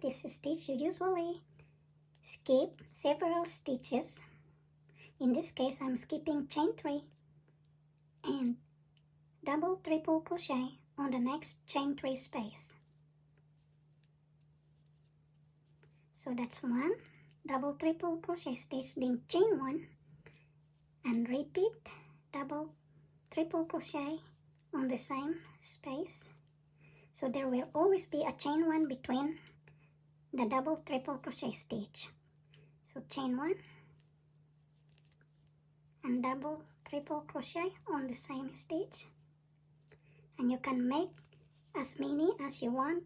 this stitch, you usually skip several stitches. In this case, I'm skipping chain 3 and double triple crochet on the next chain 3 space. So that's 1 double triple crochet stitch, then chain 1 and repeat double triple crochet on the same space. So there will always be a chain 1 between the double triple crochet stitch. So chain 1 and double triple crochet on the same stitch, and you can make as many as you want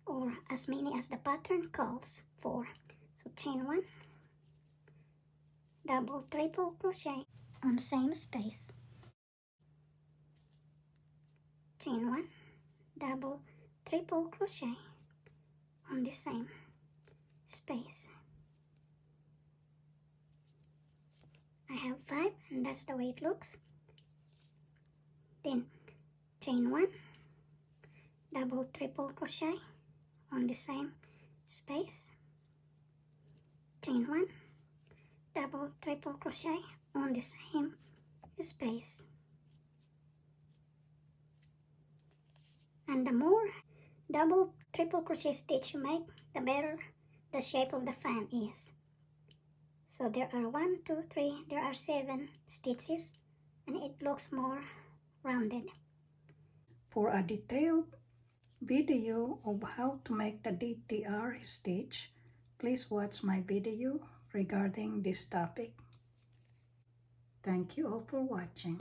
or as many as the pattern calls for. So chain 1, double triple crochet on same space, chain 1, double triple crochet on the same space. I have 5 and that's the way it looks. Then chain 1, double triple crochet on the same space, chain 1, double triple crochet on the same space. And the more double triple crochet stitch you make, the better the shape of the fan is. So there are 1, 2, 3, there are 7 stitches and it looks more rounded. For a detailed video of how to make the DTR stitch, please watch my video regarding this topic. Thank you all for watching.